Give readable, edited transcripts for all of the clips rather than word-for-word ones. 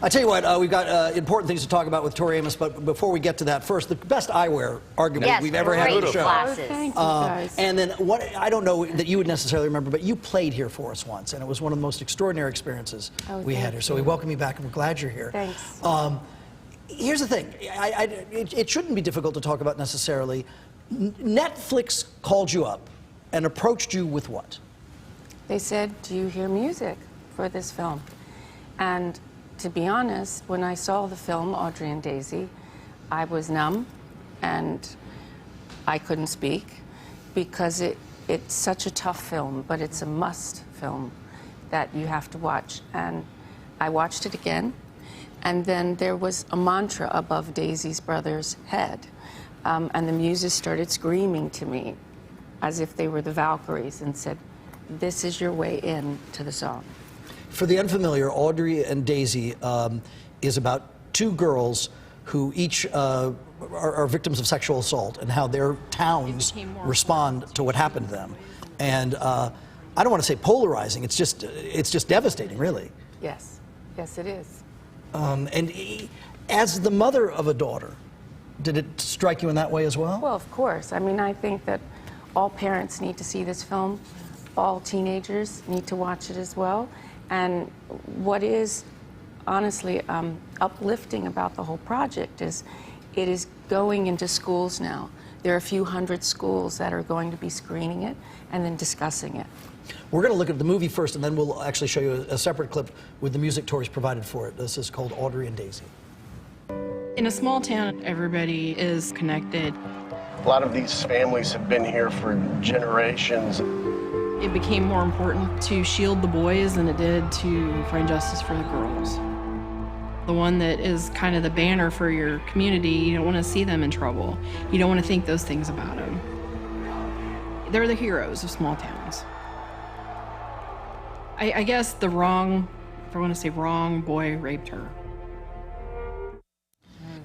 I tell you what, we've got important things to talk about with Tori Amos, but before we get to that, first, the best eyewear argument we've ever had on the show. Thank you, guys. And then, what I don't know that you would necessarily remember, but you played here for us once, and it was one of the most extraordinary experiences we had here. So we welcome you back, and we're glad you're here. Thanks. Here's the thing. It shouldn't be difficult to talk about necessarily. Netflix called you up and approached you with what? They said, do you hear music for this film? And to be honest, when I saw the film, Audrie and Daisy, I was numb and I couldn't speak because it's such a tough film, but it's a must film that you have to watch. And I watched it again, and then there was a mantra above Daisy's brother's head, and the muses started screaming to me as if they were the Valkyries and said, this is your way in to the song. For the unfamiliar, Audrie and Daisy is about two girls who each are victims of sexual assault and how their towns respond to what happened to them. And I don't want to say polarizing, it's just devastating, really. Yes, yes it is. And as the mother of a daughter, did it strike you in that way as well? Well, of course. I mean, I think that all parents need to see this film. All teenagers need to watch it as well. And what is honestly uplifting about the whole project is it is going into schools now. There are a few hundred schools that are going to be screening it and then discussing it. We're going to look at the movie first, and then we'll actually show you a separate clip with the music Tori's provided for it. This is called Audrie and Daisy. In a small town, everybody is connected. A lot of these families have been here for generations. It became more important to shield the boys than it did to find justice for the girls. The one that is kind of the banner for your community, you don't want to see them in trouble. You don't want to think those things about them. They're the heroes of small towns. I guess the wrong, if I want to say wrong, boy raped her.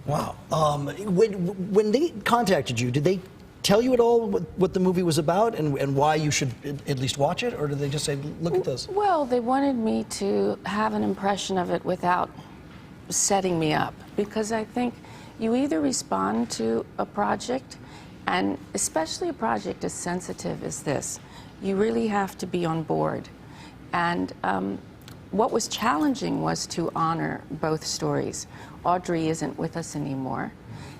Wow. When they contacted you, did they tell you at all what the movie was about and why you should at least watch it, or did they just say, look at this? Well, they wanted me to have an impression of it without setting me up, because I think you either respond to a project, and especially a project as sensitive as this, you really have to be on board. And what was challenging was to honor both stories. Audrie isn't with us anymore,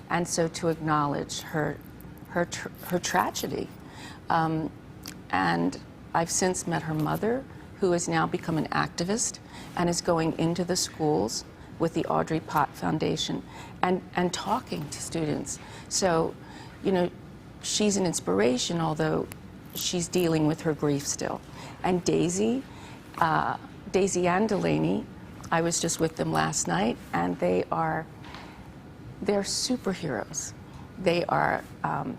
and so to acknowledge her tragedy. And I've since met her mother, who has now become an activist and is going into the schools with the Audrie Pott Foundation and talking to students. So, you know, she's an inspiration, although she's dealing with her grief still. And Daisy and Delaney, I was just with them last night, and they're superheroes. They are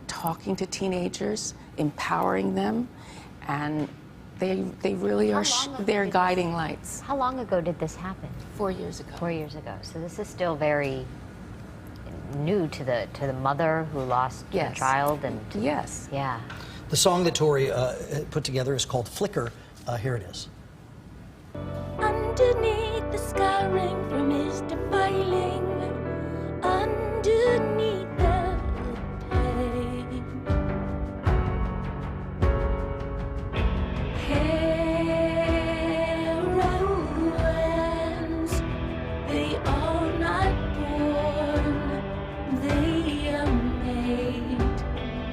talking to teenagers, empowering them, and they really are they're guiding lights. How long ago did this happen? 4 years ago. 4 years ago. So this is still very new to the mother who lost her child, and yes, yeah. The song that Tori put together is called Flicker. Here it is. Underneath the scarring from his defiling, underneath the pain, heroines, they are not born, they are made.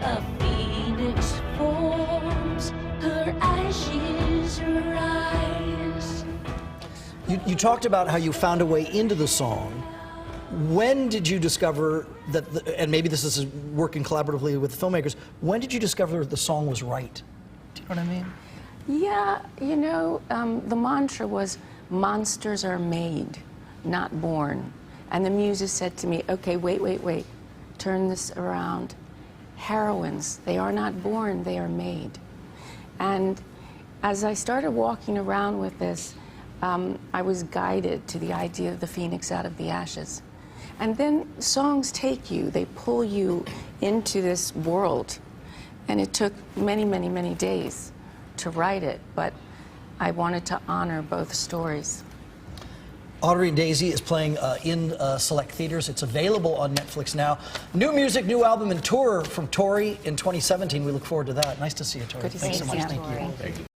A phoenix forms, her ashes rise. You talked about how you found a way into the song. When did you discover that, and maybe this is working collaboratively with the filmmakers, when did you discover the song was right? Do you know what I mean? Yeah, you know, the mantra was, monsters are made, not born. And the muses said to me, okay, wait, turn this around. Heroines, they are not born, they are made. And as I started walking around with this, I was guided to the idea of the phoenix out of the ashes. And then songs take you, they pull you into this world. And it took many, many, many days to write it, but I wanted to honor both stories. Audrie and Daisy is playing in select theaters. It's available on Netflix now. New music, new album, and tour from Tori in 2017. We look forward to that. Nice to see you, Tori. Good to Thanks see so you. much. Thank you. Tori.